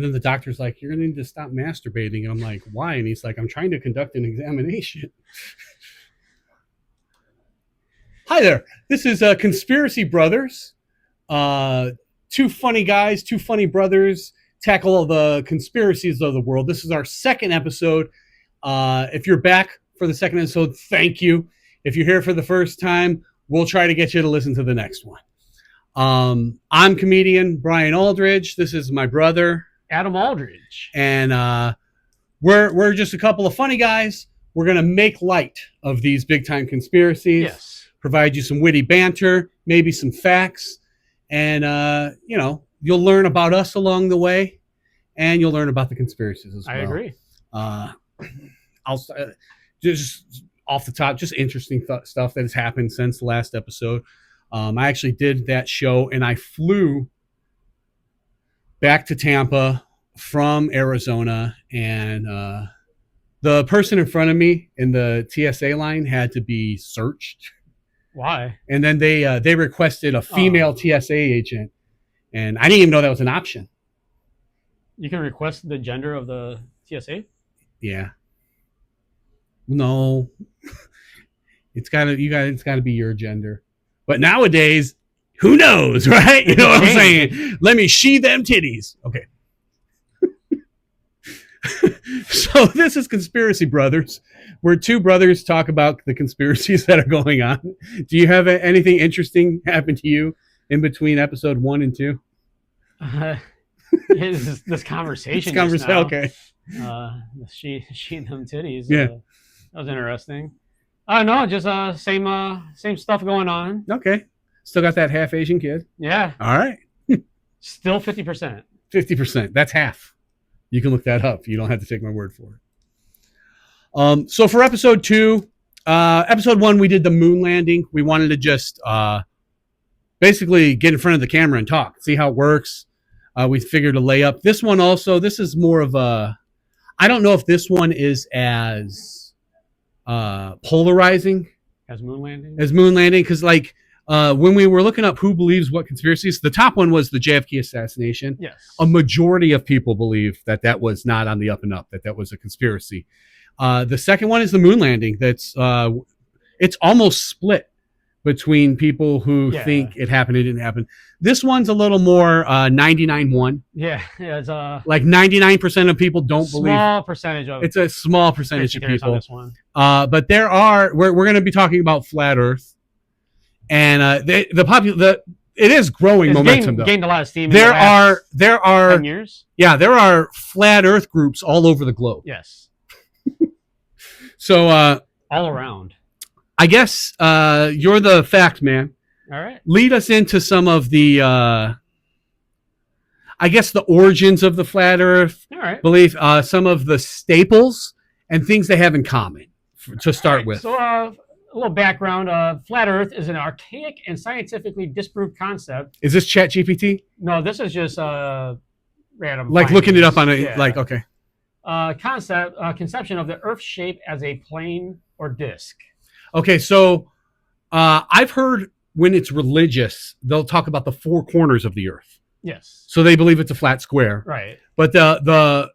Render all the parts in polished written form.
And then the doctor's like, you're going to need to stop masturbating. And I'm like, why? And he's like, I'm trying to conduct an examination. Hi there. This is Conspiracy Brothers. Two funny guys, two funny brothers tackle all the conspiracies of the world. This is our second episode. If you're back for the second episode, thank you. If you're here for the first time, we'll try to get you to listen to the next one. I'm comedian Brian Aldridge. This is my brother Adam Aldridge, and we're just a couple of funny guys. We're gonna make light of these big time conspiracies. Yes. Provide you some witty banter, maybe some facts, and you'll learn about us along the way, and you'll learn about the conspiracies as well. I agree. I'll just off the top, just interesting stuff that has happened since the last episode. I actually did that show, and I flew back to Tampa from Arizona, and the person in front of me in the TSA line had to be searched. Why? And then they requested a female TSA agent, and I didn't even know that was an option. You can request the gender of the TSA? Yeah. No. It's gotta be your gender. But nowadays, who knows, right? You know what I'm saying? Let me see them titties. Okay. So this is Conspiracy Brothers, where two brothers talk about the conspiracies that are going on. Do you have anything interesting happen to you in between episode 1 and 2? This conversation. Okay. She and them titties. Yeah. That was interesting. No, just same stuff going on. Okay. Still got that half Asian kid. Yeah. All right. Still 50%. 50%. That's half. You can look that up. You don't have to take my word for it. So for episode 2, episode 1, we did the moon landing. We wanted to just basically get in front of the camera and talk, see how it works. We figured a layup. This one also, this is more of a, I don't know if this one is as polarizing as moon landing, because when we were looking up who believes what conspiracies, the top one was the JFK assassination. Yes. A majority of people believe that was not on the up and up, that was a conspiracy. The second one is the moon landing. That's it's almost split between people who think it happened, it didn't happen. This one's a little more 99-1. Yeah, it's like 99% of people don't believe. Small percentage of it's a small percentage of people. On this one. But there are we're going to be talking about flat Earth, and it is growing momentum. Gained a lot of steam. There are 10 years. Yeah, there are flat Earth groups all over the globe. Yes. So all around. I guess you're the fact man. All right. Lead us into some of the, I guess, the origins of the flat Earth belief, some of the staples and things they have in common to start with. So a little background. Flat Earth is an archaic and scientifically disproved concept. Is this ChatGPT? No, this is just random. Like looking it up on okay. Conception of the Earth's shape as a plane or disc. Okay, so I've heard when it's religious, they'll talk about the four corners of the Earth. Yes. So they believe it's a flat square. Right. But the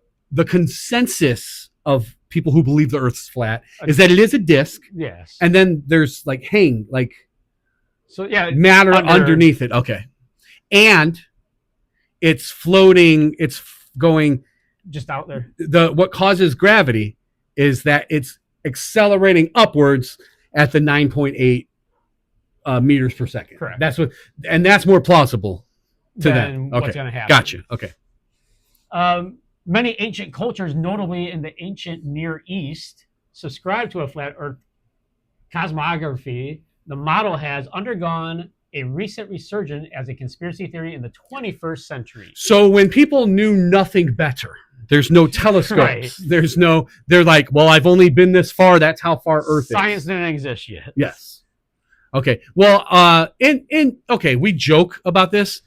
consensus of people who believe the Earth's flat is that it is a disc. Yes. And then there's matter underneath it. Okay. And it's floating. It's going just out there. What causes gravity is that it's accelerating upwards at the 9.8 meters per second. Correct. That's more plausible to them. Okay. What's going to happen. Gotcha. Okay. Many ancient cultures, notably in the ancient Near East, subscribe to a flat Earth cosmography. The model has undergone a recent resurgence as a conspiracy theory in the 21st century. So when people knew nothing better, there's no telescopes. Right. They're like, well, I've only been this far. That's how far Earth is. Science didn't exist yet. Yes. Okay. Well, we joke about this.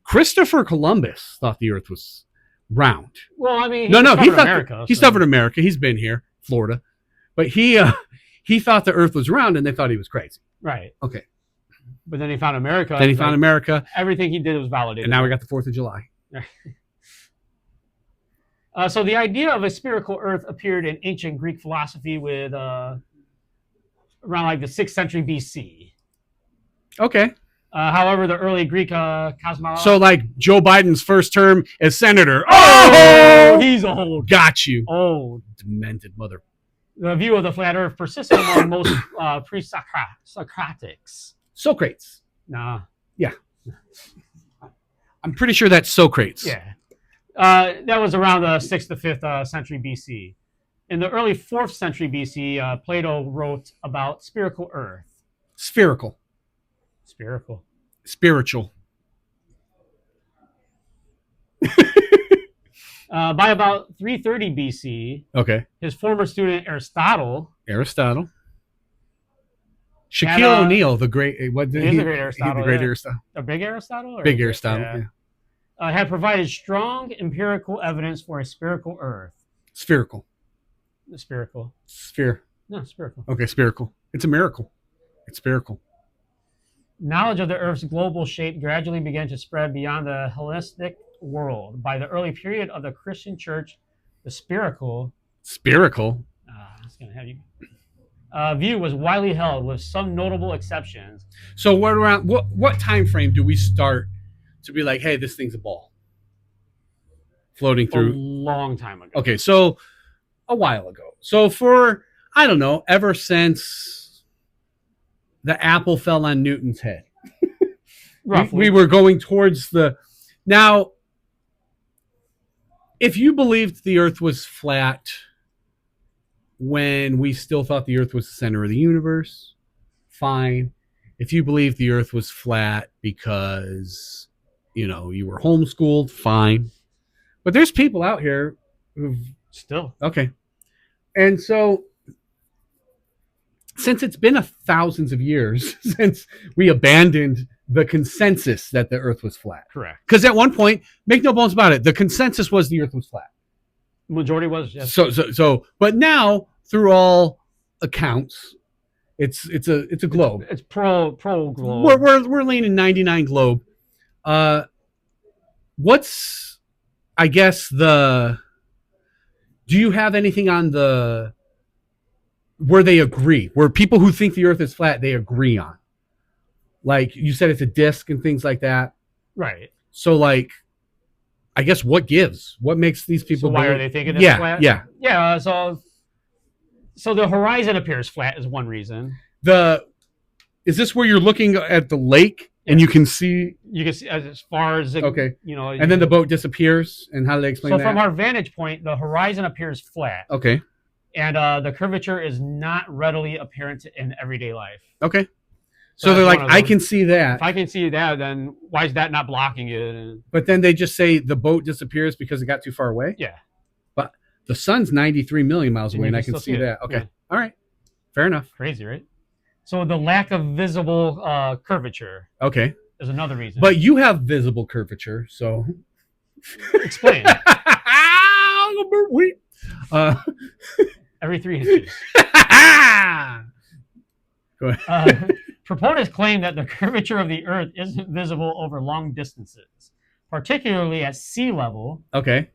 Christopher Columbus thought the Earth was round. Well, I mean, he discovered America. He's been here, Florida, but he thought the Earth was round, and they thought he was crazy. Right. Okay. But then he found America. Everything he did was validated. And now we got the 4th of July. So the idea of a spherical Earth appeared in ancient Greek philosophy with around like the 6th century BC. Okay. However, the early Greek cosmology. So like Joe Biden's first term as senator. Oh, he's old. Got you. Old. Demented mother. The view of the flat Earth persisted among most pre-Socratics. Socrates. Nah. Yeah. I'm pretty sure that's Socrates. Yeah. That was around the 6th to 5th century BC. In the early 4th century BC, Plato wrote about spherical Earth. Spherical. Spherical. Spiritual. By about 330 BC, okay, his former student Aristotle. Shaquille O'Neal, the great. What he's the great Aristotle. The great Aristotle. A big Aristotle? Or big Aristotle, yeah. Had provided strong empirical evidence for a spherical Earth. Spherical. Spherical. Sphere. No, spherical. Okay, spherical. It's a miracle. It's spherical. Knowledge of the Earth's global shape gradually began to spread beyond the Hellenistic world. By the early period of the Christian Church, the spherical. Spherical? That's gonna have you. View was widely held, with some notable exceptions. So, what time frame do we start to be like, hey, this thing's a ball floating through? A long time ago. Okay, so a while ago. So for, I don't know, ever since the apple fell on Newton's head. Roughly. We were going towards the... Now, if you believed the Earth was flat when we still thought the Earth was the center of the universe, fine. If you believed the Earth was flat because, you know, you were homeschooled, fine. But there's people out here who've... Still. Okay. And so, since it's been thousands of years since we abandoned the consensus that the Earth was flat. Correct. Because at one point, make no bones about it, the consensus was the Earth was flat. Majority was, yes. So, but now, through all accounts, it's a globe. It's pro globe. We're leaning 99 globe. What's, I guess, do you have anything on where they agree, where people who think the Earth is flat, they agree on? Like you said, it's a disc and things like that. Right. So, like, I guess what gives? What makes these people? So why are they thinking it's flat? Yeah. Yeah. So the horizon appears flat is one reason. Is this where you're looking at the lake and you can see? You can see as far as it, okay. You know, and then the boat disappears. And how do they explain that? So from our vantage point, the horizon appears flat. Okay. And the curvature is not readily apparent in everyday life. Okay. So they're like, I can see that. If I can see that, then why is that not blocking it? But then they just say the boat disappears because it got too far away? Yeah. But the sun's 93 million miles away, and I can see that. Okay. Yeah. All right. Fair enough. Crazy, right? So the lack of visible curvature is another reason. But you have visible curvature, so... Explain. Every 3 inches. Go ahead. Proponents claim that the curvature of the Earth isn't visible over long distances, particularly at sea level. Okay.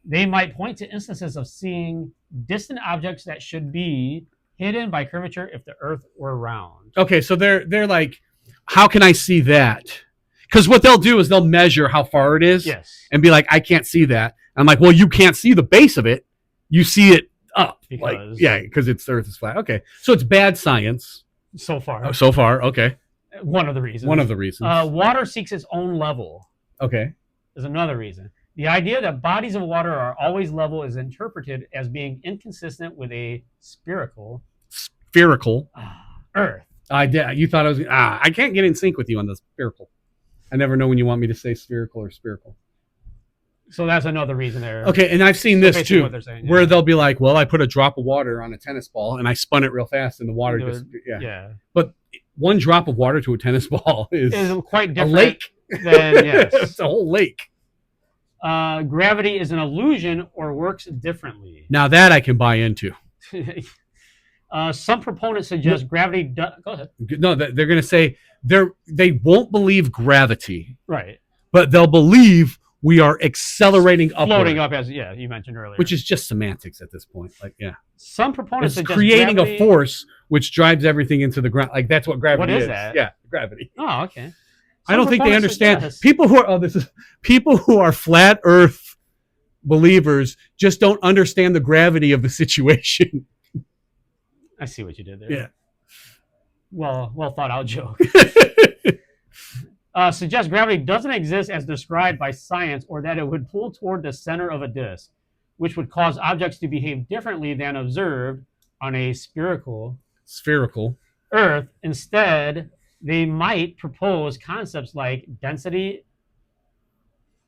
They might point to instances of seeing distant objects that should be hidden by curvature if the Earth were round. Okay, so they're like, how can I see that? Because what they'll do is they'll measure how far it is, yes, and be like, I can't see that. I'm like, well, you can't see the base of it. You see it up. Because it's the Earth is flat. Okay, so it's bad science. So far. Oh, so far, okay. One of the reasons. Water seeks its own level. Okay. Is another reason. The idea that bodies of water are always level is interpreted as being inconsistent with a spherical Earth. You thought I was... I can't get in sync with you on the spherical. I never know when you want me to say spherical or spherical. So that's another reason there. Okay, and I've seen this too, what they're saying, where they'll be like, well, I put a drop of water on a tennis ball and I spun it real fast and the water just... Yeah. But one drop of water to a tennis ball is quite different. A lake. Yes. It's a whole lake. Gravity is an illusion or works differently. Now that I can buy into. Some proponents suggest gravity... Go ahead. No, they're going to say they won't believe gravity. Right. But they'll believe we are accelerating upward. Floating up, as you mentioned earlier. Which is just semantics at this point. Like, yeah. Some proponents It's suggest creating gravity... a force which drives everything into the ground. Like, that's what gravity is. What is that? Yeah, gravity. Oh, okay. I don't think they understand. Suggest... People who are flat Earth believers just don't understand the gravity of the situation. I see what you did there. Yeah. Well thought out joke. Suggests gravity doesn't exist as described by science, or that it would pull toward the center of a disk, which would cause objects to behave differently than observed on a spherical Earth. Instead, they might propose concepts like density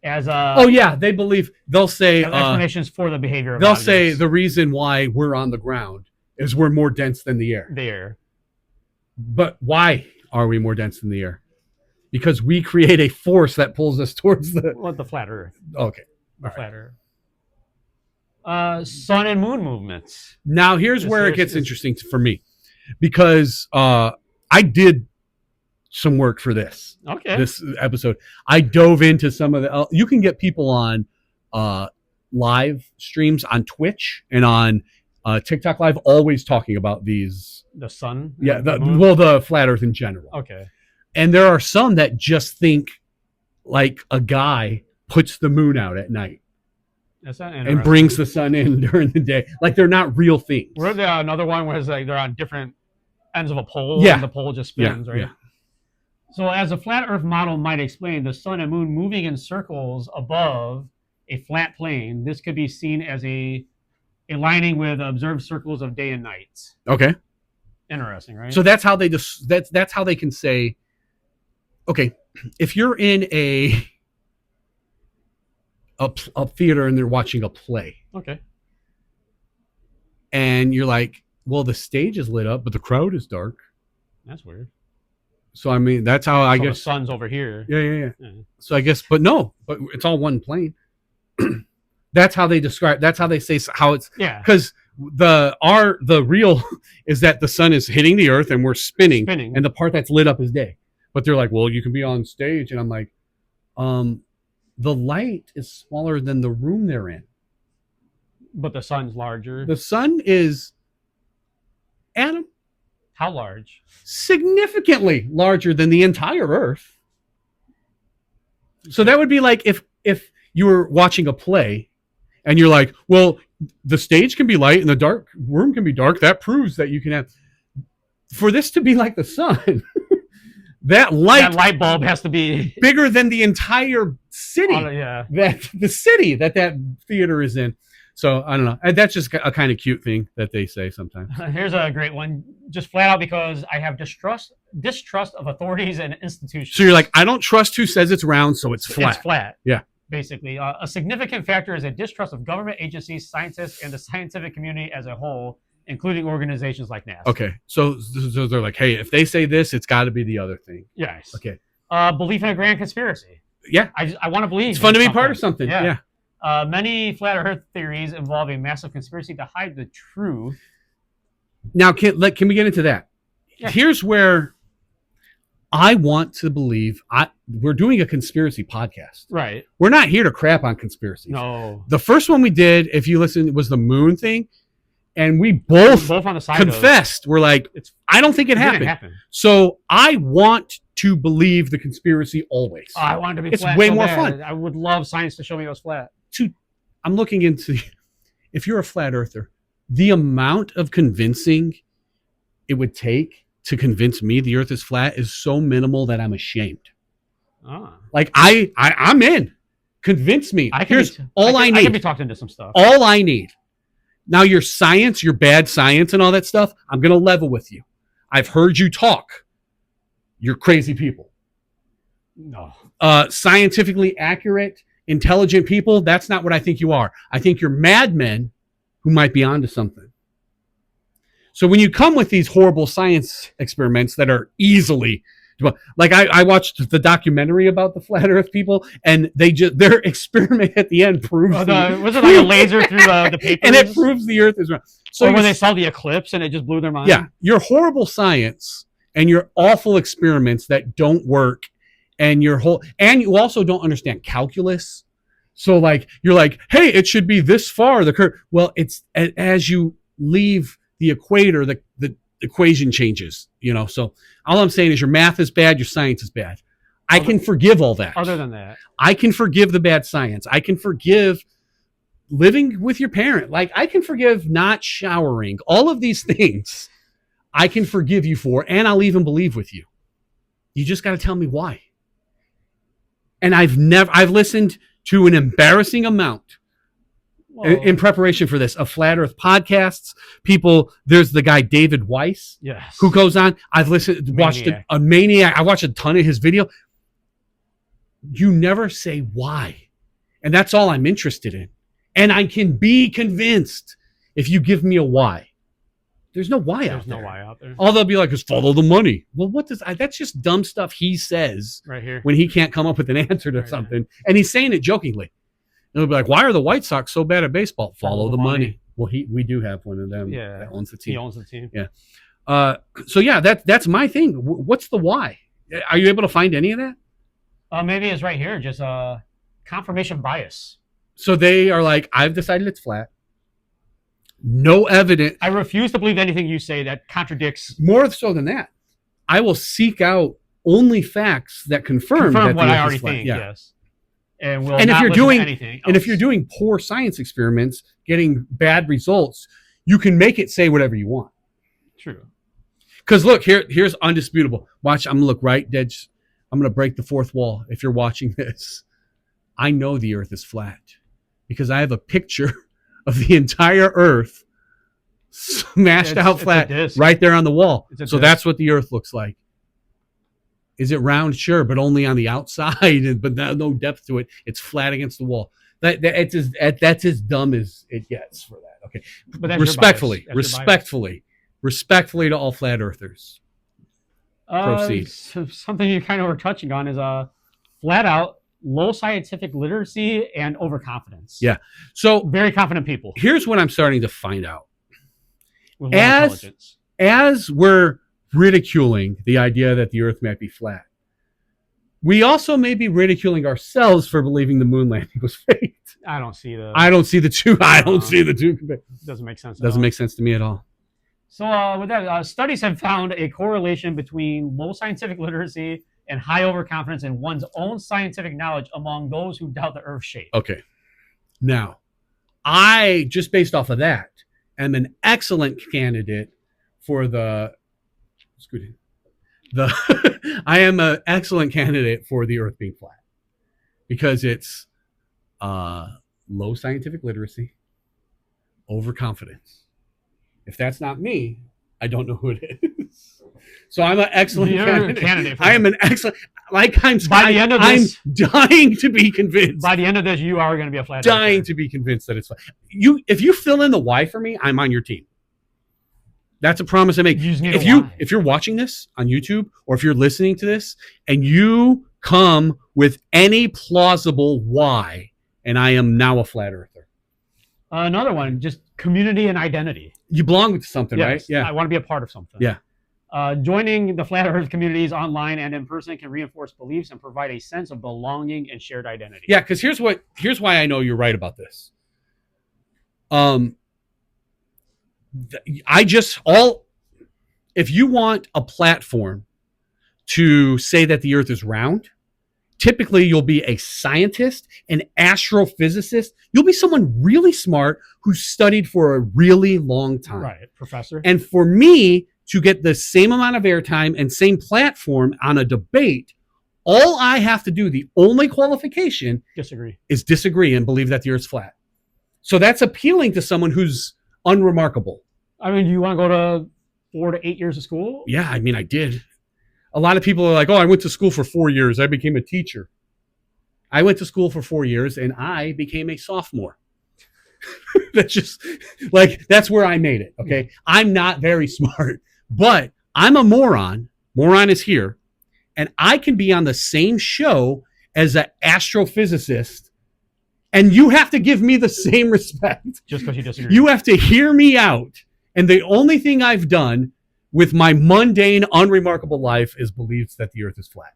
as they'll say explanations for the behavior of they'll objects. say the reason why we're on the ground is we're more dense than the air. But why are we more dense than the air? Because we create a force that pulls us towards the flat Earth. Okay. Flat Earth. Sun and moon movements. Now here's where it gets interesting for me, because I did some work for this episode. I dove into some of the. You can get people on live streams on Twitch and on TikTok Live, always talking about these. The sun. Yeah. The flat Earth in general. Okay. And there are some that just think like a guy puts the moon out at night. That's not and brings the sun in during the day. Like, they're not real things. Where another one where it's like they're on different ends of a pole and the pole just spins, right? Yeah. So as a flat Earth model might explain, the sun and moon moving in circles above a flat plane, this could be seen as aligning with observed circles of day and night. Okay. Interesting, right? So that's how that's how they can say, okay, if you're in a theater and they're watching a play. Okay. And you're like, well, the stage is lit up, but the crowd is dark. That's weird. So, I mean, that's how I guess. The sun's over here. Yeah. So I guess, but it's all one plane. That's how they describe, that's how they say how it's. Yeah. Because the real is that the sun is hitting the earth and we're spinning. And the part that's lit up is day. But they're like, well, you can be on stage. And I'm like, the light is smaller than the room they're in. But the sun's larger. The sun is, Adam. How large? Significantly larger than the entire Earth. So that would be like if you were watching a play and you're like, well, the stage can be light and the dark room can be dark. That proves that you can have, for this to be like the sun, that light bulb has to be bigger than the entire city. That the city that theater is in. So I don't know. That's just a kind of cute thing that they say sometimes. Here's a great one, just flat out because I have distrust of authorities and institutions. So you're like, I don't trust who says it's round, so it's flat. It's flat. Yeah. Basically, a significant factor is a distrust of government agencies, scientists, and the scientific community as a whole, including organizations like NASA. Okay, so they're like, hey, if they say this, it's got to be the other thing. Yes. Okay. Belief in a grand conspiracy. Yeah. I want to believe. It's fun to be part of something. Yeah. Many flat Earth theories involve a massive conspiracy to hide the truth. Now, can we get into that? Yeah. Here's where I want to believe. We're doing a conspiracy podcast. Right. We're not here to crap on conspiracies. No. The first one we did, if you listen, was the moon thing. And we both on the side confessed. We're like, I don't think it happened. Didn't happen. So I want to believe the conspiracy always. I want it to be it's flat. It's way so more bad. fun. I would love science to show me it was flat. I'm looking into, if you're a flat earther, the amount of convincing it would take to convince me the earth is flat is so minimal that I'm ashamed. Like I'm in. Convince me. Here's all I need. I can be talked into some stuff. All I need. Now your science, your bad science and all that stuff, I'm going to level with you. I've heard you talk. You're crazy people. No. Scientifically accurate, intelligent people, that's not what I think you are. I think you're madmen who might be onto something. So when you come with these horrible science experiments that are easily, like I watched the documentary about the flat Earth people, and their experiment at the end proves. Was it like a laser through the papers? And it proves the Earth is round. So when they saw the eclipse and it just blew their mind. Yeah, your horrible science and your awful experiments that don't work, and you also don't understand calculus. So like you're like, hey, it should be this far the curve. Well, it's as you leave the equator, the equation changes. So all I'm saying is your math is bad, your science is bad. I can forgive all that. Other than that, I can forgive the bad science. I can forgive living with your parent. Like I can forgive not showering. All of these things I can forgive you for, and I'll even believe with you. You just got to tell me why. And I've listened to an embarrassing amount in preparation for this of Flat Earth podcasts. People, there's the guy David Weiss, yes, who goes on. I've watched a maniac. I watched a ton of his video. You never say why, and that's all I'm interested in. And I can be convinced if you give me a why. There's no why out there. There's no why out there. All they'll be like is follow the money. Well, that's just dumb stuff he says right here when he can't come up with an answer to something. And he's saying it jokingly. And they'll be like, why are the White Sox so bad at baseball? Follow the money. Well, we do have one of them that owns the team. He owns the team. Yeah. So yeah, that's my thing. What's the why? Are you able to find any of that? Maybe it's right here. Just confirmation bias. So they are like, I've decided it's flat. No evidence. I refuse to believe anything you say that contradicts. More so than that, I will seek out only facts that confirm that what I already think. Yeah. Yes. And if you're doing poor science experiments, getting bad results, you can make it say whatever you want. True. Because look, here's undisputable. Watch, I'm gonna look right dead. I'm gonna break the fourth wall. If you're watching this, I know the Earth is flat because I have a picture of the entire Earth smashed out flat right there on the wall. So that's what the Earth looks like. Is it round? Sure, but only on the outside, but no depth to it. It's flat against the wall. That's as dumb as it gets for that. Okay, but respectfully to all flat earthers. Proceed. So something you kind of were touching on is flat out low scientific literacy and overconfidence. Yeah. So very confident people. Here's what I'm starting to find out. As we're ridiculing the idea that the Earth might be flat, we also may be ridiculing ourselves for believing the moon landing was fake. I don't see the two. Doesn't make sense. Doesn't make sense to me at all. So with that, studies have found a correlation between low scientific literacy and high overconfidence in one's own scientific knowledge among those who doubt the Earth's shape. Okay. Now, I, just based off of that, am an excellent candidate for I am an excellent candidate for the Earth being flat because it's low scientific literacy, overconfidence. If that's not me, I don't know who it is. So I'm an excellent candidate. I am an excellent. Like I'm dying to be convinced. By the end of this, you are going to be a flat. Dying to be convinced that it's flat. If you fill in the why for me, I'm on your team. That's a promise I make. If you're watching this on YouTube or if you're listening to this and you come with any plausible why, and I am now a flat earther. Another one, just community and identity. You belong with something, right? Yeah. I want to be a part of something. Yeah. Joining the flat earth communities online and in person can reinforce beliefs and provide a sense of belonging and shared identity. Yeah, because here's why I know you're right about this. If you want a platform to say that the Earth is round, typically you'll be a scientist, an astrophysicist. You'll be someone really smart who studied for a really long time. Right, professor. And for me to get the same amount of airtime and same platform on a debate, all I have to do, the only qualification, is disagree and believe that the Earth's flat. So that's appealing to someone who's unremarkable. I mean, do you want to go to 4 to 8 years of school? Yeah, I mean, I did. A lot of people are like, oh, I went to school for 4 years. I became a teacher. I went to school for 4 years and I became a sophomore. That's where I made it. Okay. Yeah. I'm not very smart, but I'm a moron. Moron is here. And I can be on the same show as an astrophysicist. And you have to give me the same respect. Just because you disagree. You have to hear me out. And the only thing I've done with my mundane, unremarkable life is believes that the Earth is flat.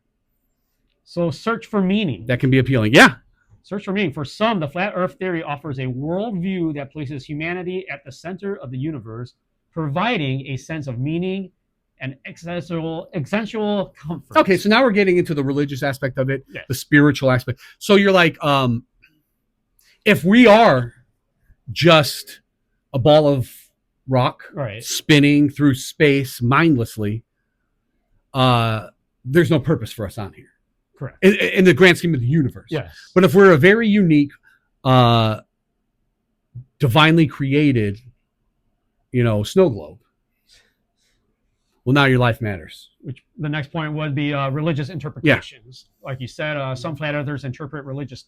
So search for meaning. That can be appealing. Yeah. Search for meaning. For some, the flat Earth theory offers a worldview that places humanity at the center of the universe, providing a sense of meaning and existential comfort. Okay, so now we're getting into the religious aspect of it, Yes. the spiritual aspect. So you're like, if we are just a ball of rock Right. spinning through space mindlessly, there's no purpose for us on here. Correct. In the grand scheme of the universe. Yes. But if we're a very unique, divinely created, snow globe, well, now your life matters. Which the next point would be religious interpretations. Like you said, some flat earthers interpret religious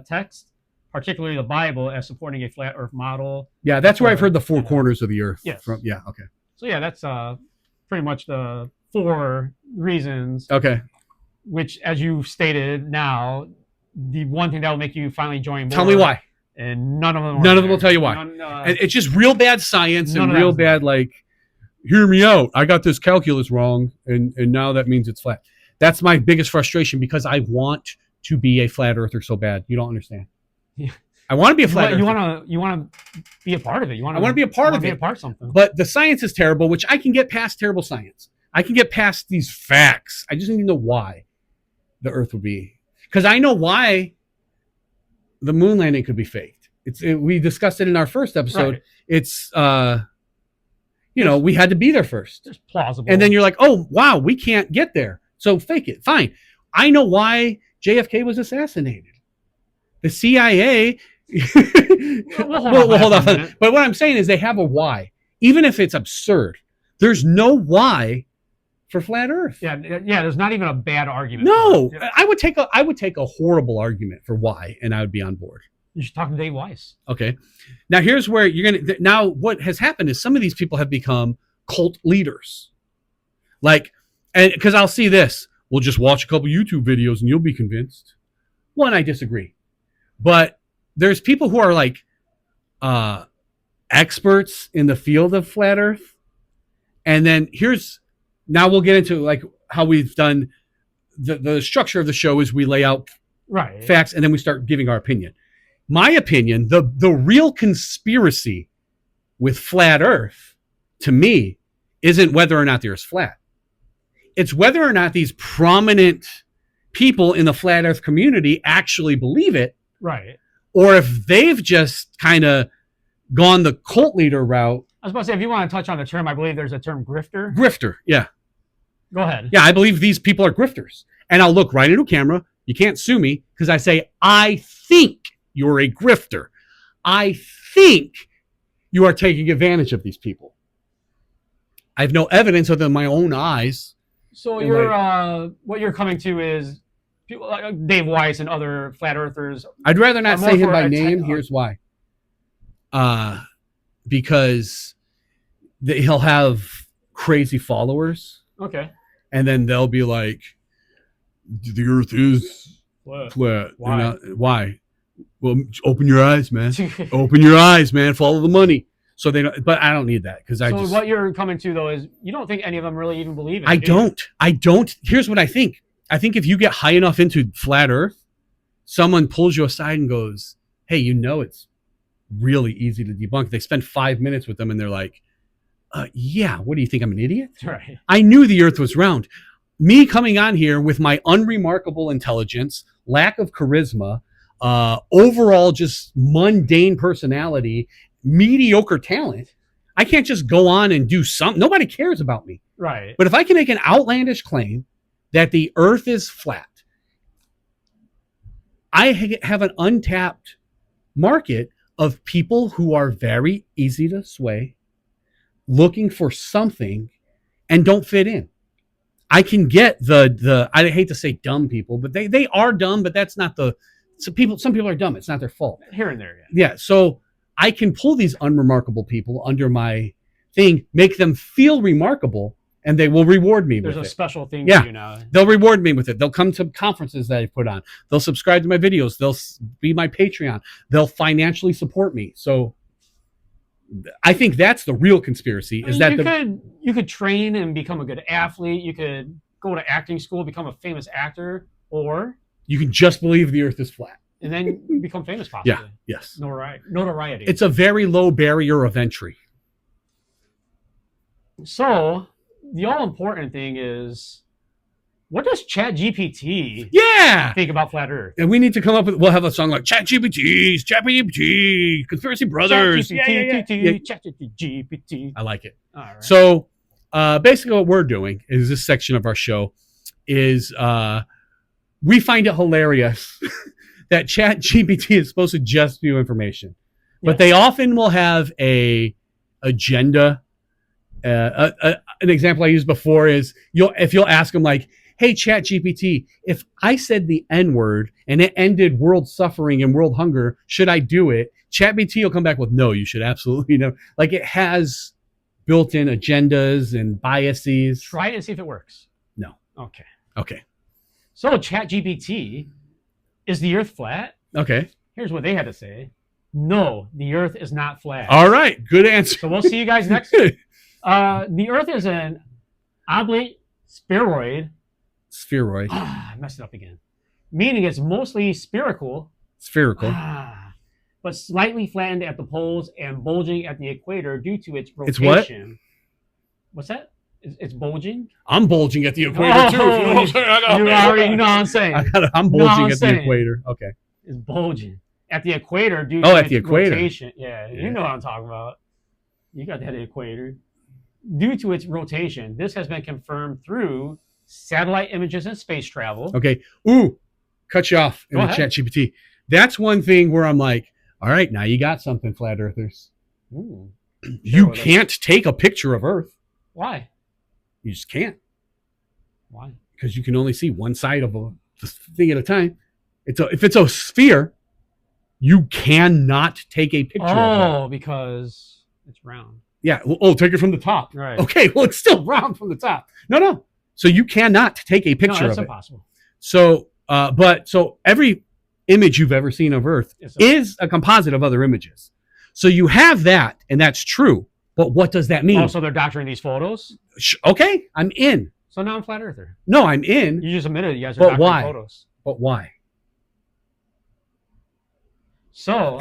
text, particularly the Bible, as supporting a flat Earth model. Yeah, that's where I've heard the four corners of the Earth. Yes. From. Yeah. Okay. So yeah, that's pretty much the 4 reasons. Okay. Which, as you stated now, the one thing that will make you finally join more. Tell me why. And none of them. None of them will tell you why. And it's just real bad science and real bad, like, hear me out. I got this calculus wrong, and now that means it's flat. That's my biggest frustration because I want to be a flat earther so bad. You don't understand. Yeah. I want to be a flat earther. You want to be a part of it. I want to be a part of it. Be a part of something. But the science is terrible, which I can get past terrible science. I can get past these facts. I just need to know why the Earth would be. Because I know why the moon landing could be faked. We discussed it in our first episode. Right. It's we had to be there first. It's plausible. And then you're like, oh, wow, we can't get there. So fake it. Fine. I know why JFK was assassinated. The CIA. Well, hold on. But what I'm saying is they have a why. Even if it's absurd, there's no why for flat Earth. Yeah. There's not even a bad argument. No. I would take a horrible argument for why, and I would be on board. You should talk to Dave Weiss. Okay. Now here's where now what has happened is some of these people have become cult leaders. Like, and because I'll see this, we'll just watch a couple YouTube videos and you'll be convinced. One, I disagree. But there's people who are like experts in the field of flat Earth. And then now we'll get into like how we've done the structure of the show is we lay out facts and then we start giving our opinion. My opinion, the real conspiracy with flat Earth, to me, isn't whether or not the Earth's flat. It's whether or not these prominent people in the flat Earth community actually believe it. Right. Or if they've just kind of gone the cult leader route. I was about to say, if you want to touch on the term, I believe there's a term grifter. Grifter, yeah. Go ahead. Yeah, I believe these people are grifters. And I'll look right into camera. You can't sue me because I say, I think you're a grifter. I think you are taking advantage of these people. I have no evidence other than my own eyes. So what you're coming to is people like Dave Weiss and other flat earthers. I'd rather not say him by name. Here's why. Because he'll have crazy followers. Okay. And then they'll be like, the Earth is flat. Why? Why? Well, open your eyes, man. Open your eyes, man. Follow the money. So they don't, but I don't need that because So what you're coming to though is you don't think any of them really even believe it. I don't. Here's what I think. I think if you get high enough into flat Earth, someone pulls you aside and goes, hey, it's really easy to debunk. They spend 5 minutes with them and they're like, yeah, what do you think? I'm an idiot? Right. I knew the Earth was round. Me coming on here with my unremarkable intelligence, lack of charisma, overall just mundane personality, mediocre talent, I can't just go on and do something. Nobody cares about me. Right. But if I can make an outlandish claim that the Earth is flat, I have an untapped market of people who are very easy to sway, looking for something and don't fit in. I can get the I hate to say dumb people, but they are dumb, but that's not some people are dumb. It's not their fault. Here and there, yeah. So I can pull these unremarkable people under my thing, make them feel remarkable, and they will reward me with it. There's a special thing for you now. They'll reward me with it. They'll come to conferences that I put on. They'll subscribe to my videos. They'll be my Patreon. They'll financially support me. So I think that's the real conspiracy. You could train and become a good athlete. You could go to acting school, become a famous actor, or you can just believe the Earth is flat. and then become famous possibly. Yeah. Yes. Notoriety. It's a very low barrier of entry. So the all important thing is, what does ChatGPT think about flat Earth? And we need to come up with. We'll have a song like ChatGPT, Conspiracy Brothers. ChatGPT. I like it. All right. So basically, what we're doing is this section of our show is we find it hilarious that ChatGPT is supposed to just do information, but they often will have a agenda. An example I used before is if you'll ask them like, "Hey ChatGPT, if I said the N-word and it ended world suffering and world hunger, should I do it?" ChatGPT will come back with, "No, you should absolutely no." Like it has built-in agendas and biases. Try it and see if it works. No. Okay. So ChatGPT, is the Earth flat? Okay. Here's what they had to say. No, the Earth is not flat. All right. Good answer. So we'll see you guys next week. The Earth is an oblate spheroid. Spheroid. I messed it up again. Meaning it's mostly spherical. But slightly flattened at the poles and bulging at the equator due to its rotation. It's what? What's that? It's bulging? I'm bulging at the equator too. You know what I'm saying? You already know what I'm saying. I'm bulging at the equator. Okay. It's bulging at the equator due to its rotation. Yeah, you know what I'm talking about. You got that equator. Due to its rotation, this has been confirmed through satellite images and space travel. Okay. Ooh, cut you off in the ChatGPT. That's one thing where I'm like, all right, now you got something, flat earthers. Ooh. You can't take a picture of Earth. Why? You just can't. Why? Because you can only see one side of a thing at a time. If it's a sphere, you cannot take a picture of it. Oh, because it's round. Yeah. Oh, take it from the top. Right. Okay. Well, it's still round from the top. No. So you cannot take a picture of it. That's impossible. So, so every image you've ever seen of Earth is a composite of other images. So you have that, and that's true. But what does that mean? Oh, so they're doctoring these photos? Okay, I'm in. So now I'm flat earther. No, I'm in. You just admitted you guys are doctoring photos. But why? So,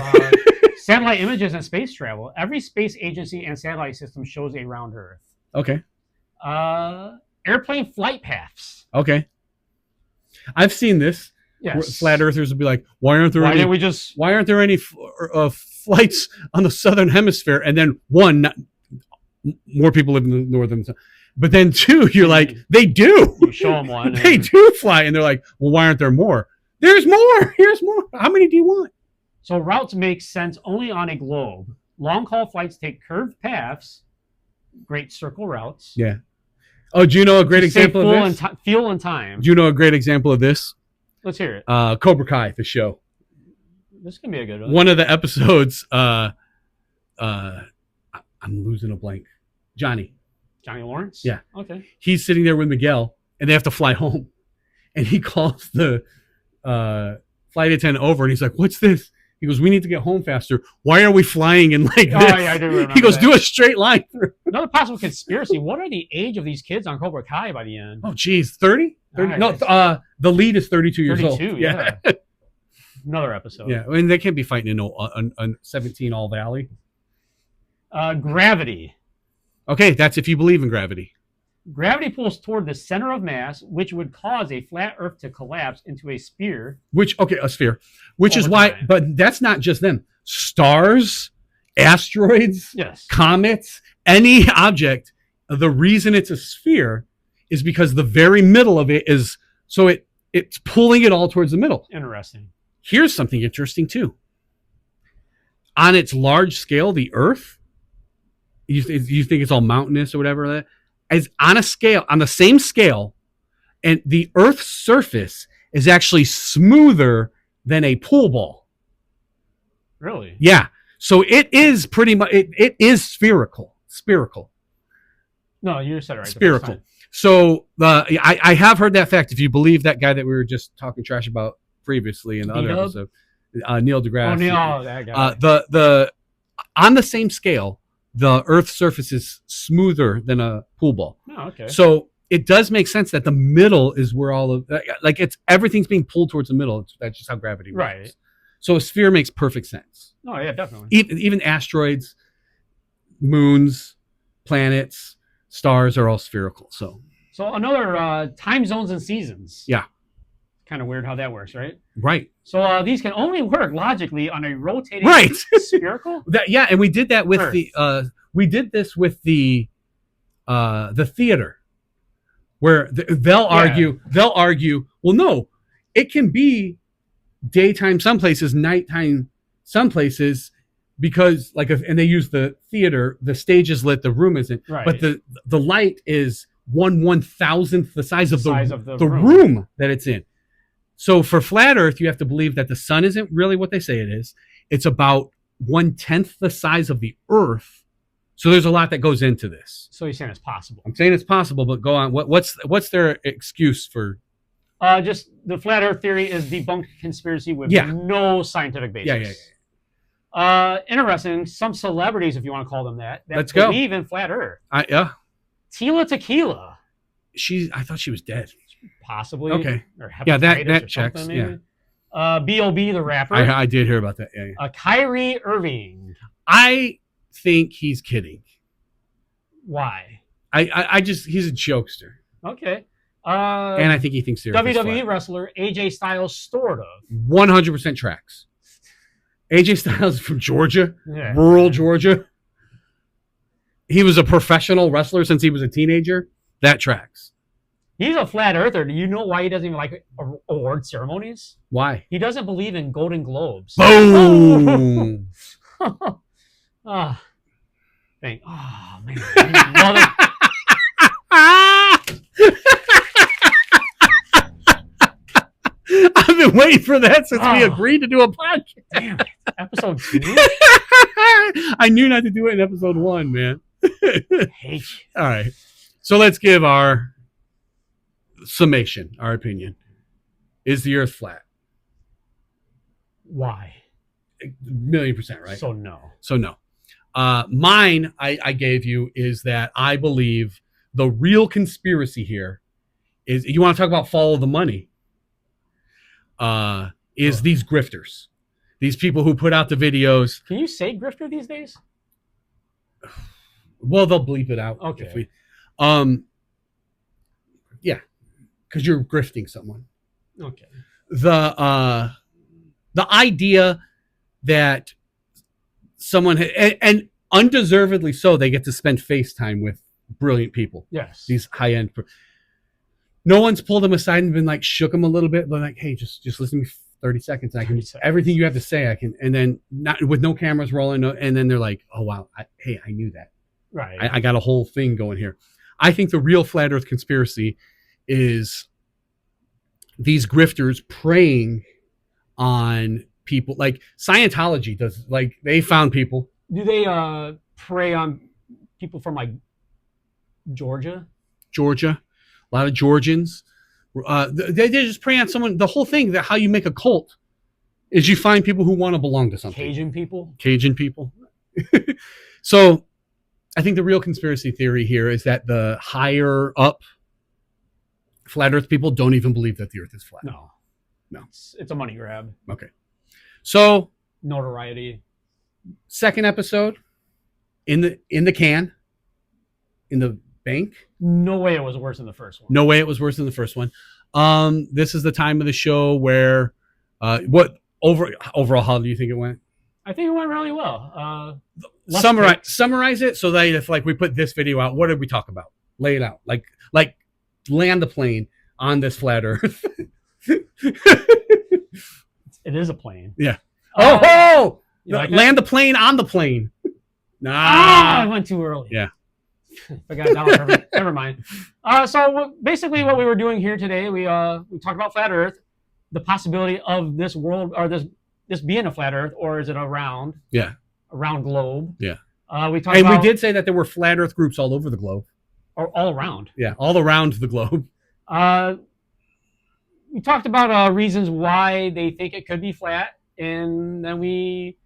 satellite images and space travel. Every space agency and satellite system shows a round Earth. Okay. Airplane flight paths. Okay. I've seen this. Yes. Flat earthers would be like, why aren't there any flights on the southern hemisphere? And then more people live in the northern. But then two, you're like, they do. You show them one. They do fly. And they're like, well, why aren't there more? There's more. Here's more. How many do you want? So routes make sense only on a globe. Long-haul flights take curved paths, great circle routes. Yeah. Oh, do you know a great example of this? Fuel and time. Do you know a great example of this? Let's hear it. Cobra Kai, the show. This can be a good one. One of the episodes, I'm losing a blank. Johnny Lawrence? Yeah. Okay. He's sitting there with Miguel, and they have to fly home. And he calls the flight attendant over, and he's like, what's this? He goes, we need to get home faster. Why are we flying in like this? Yeah, I do remember he goes, that. do a straight line through. Another possible conspiracy. What are the age of these kids on Cobra Kai by the end? Oh, geez. 30? 30? Right, no, the lead is 32 years old. 32, yeah. Another episode. Yeah, I mean, they can't be fighting in 17 All Valley. Gravity. Okay, that's if you believe in gravity. Gravity pulls toward the center of mass, which would cause a flat Earth to collapse into a sphere. A sphere. Which is why, but that's not just them. Stars, asteroids, comets, any object, the reason it's a sphere is because the very middle of it is, so it's pulling it all towards the middle. Interesting. Here's something interesting too. On its large scale, the Earth, you think it's all mountainous or whatever, is on the same scale, and the Earth's surface is actually smoother than a pool ball. Really? Yeah. So it is pretty much, it is spherical. No, you said it right. Spherical. So I have heard that fact. If you believe that guy that we were just talking trash about previously in the other episode, Neil deGrasse. Oh, Neil, that guy. On the same scale, the Earth's surface is smoother than a pool ball. Oh, okay. So it does make sense that the middle is where all of everything's being pulled towards the middle. That's just how gravity works. Right. So a sphere makes perfect sense. Oh yeah, definitely. Even asteroids, moons, planets, stars are all spherical. So another time zones and seasons. Yeah. Kind of weird how that works, right? Right. So these can only work logically on a rotating Right. spherical. And we did that with Earth. we did this with the theater, where they'll argue, well, no, it can be daytime some places, nighttime some places, because and they use the theater, the stage is lit, the room isn't, Right. but the light is 1/1000th the size of the room. room that it's in. So for flat Earth, you have to believe that the sun isn't really what they say it is. It's about 1/10 the size of the Earth. So there's a lot that goes into this. So you're saying it's possible? I'm saying it's possible, but go on. What's their excuse for? Just the flat Earth theory is debunked conspiracy with no scientific basis. Interesting. Some celebrities, if you want to call them that Let's believe in flat Earth. Tila Tequila. I thought she was dead. Possibly. Okay. Or that checks. Maybe. B.O.B. the rapper. I did hear about that. Yeah. Kyrie Irving. I think he's kidding. Why? He's a jokester. Okay. And I think he thinks WWE wrestler AJ Styles, sort of. 100% tracks. AJ Styles is from Georgia, rural Georgia. He was a professional wrestler since he was a teenager. That tracks. He's a flat earther. Do you know why he doesn't even like award ceremonies? Why? He doesn't believe in Golden Globes. Boom! Oh, man. Mother. I've been waiting for that since we agreed to do a podcast. Damn it. Episode 2? I knew not to do it in episode 1, man. Hate you. All right. So let's give our summation, our opinion. Is the Earth flat? Why? 1,000,000%, right? So no. Mine, I gave you, is that I believe the real conspiracy here is, you want to talk about follow the money, is these grifters. These people who put out the videos. Can you say grifter these days? Well, they'll bleep it out. Okay. Yeah, because you're grifting someone. Okay. The idea that someone and undeservedly so, they get to spend FaceTime with brilliant people. Yes. These high end. No one's pulled them aside and been like, shook them a little bit, but like, hey, just listen to me 30 seconds. I can everything you have to say. I can, and then not with no cameras rolling, and then they're like, oh wow, I knew that. Right. I got a whole thing going here. I think the real flat Earth conspiracy is these grifters preying on people. Like Scientology does. Like they found people. Do they prey on people from like Georgia? A lot of Georgians. They just prey on someone. The whole thing, that how you make a cult is you find people who want to belong to something. Cajun people. So I think the real conspiracy theory here is that the higher up flat Earth people don't even believe that the Earth is flat. No. It's a money grab. Okay. So notoriety. Second episode in the can, in the bank. No way it was worse than the first one. This is the time of the show where overall, how do you think it went? I think it went really well. Summarize it so that if like we put this video out, what did we talk about? Lay it out. Like land the plane on this flat Earth. It is a plane. Yeah. Land the plane on the plane. I went too early. Yeah. Forgot that one. Never mind. So basically, what we were doing here today, we talked about flat Earth, the possibility of this world or this being a flat Earth, or is it a round? Yeah. A round globe. Yeah. We did say that there were flat Earth groups all over the globe. Or all around. Yeah, all around the globe. We talked about reasons why they think it could be flat, and then we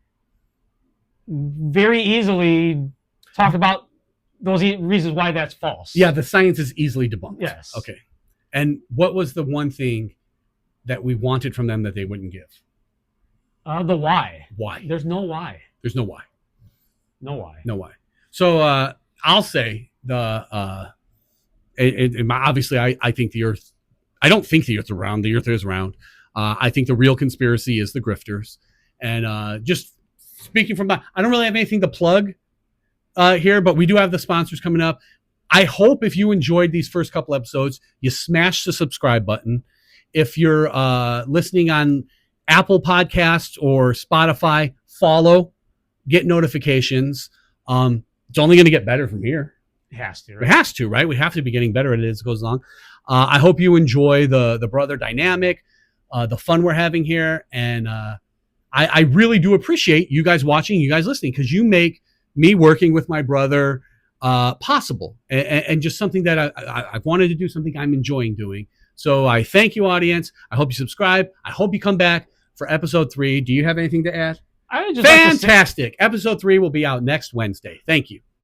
very easily talked about those reasons why that's false. Yeah, the science is easily debunked. Yes. Okay. And what was the one thing that we wanted from them that they wouldn't give? The why. Why? There's no why. There's no why. No why. No why. So I'll say obviously I think the Earth. I don't think the Earth's around. The Earth is round. I think the real conspiracy is the grifters. And just speaking from that, I don't really have anything to plug here, but we do have the sponsors coming up. I hope if you enjoyed these first couple episodes, you smash the subscribe button. If you're listening on Apple Podcasts or Spotify, follow, get notifications. It's only going to get better from here. It has to. Right? It has to, right? We have to be getting better at it as it goes along. I hope you enjoy the brother dynamic, the fun we're having here. And I really do appreciate you guys watching, you guys listening, because you make me working with my brother possible and just something that I've wanted to do, something I'm enjoying doing. So I thank you, audience. I hope you subscribe. I hope you come back for episode 3. Do you have anything to add? I would just Fantastic. Episode 3 will be out next Wednesday. Thank you.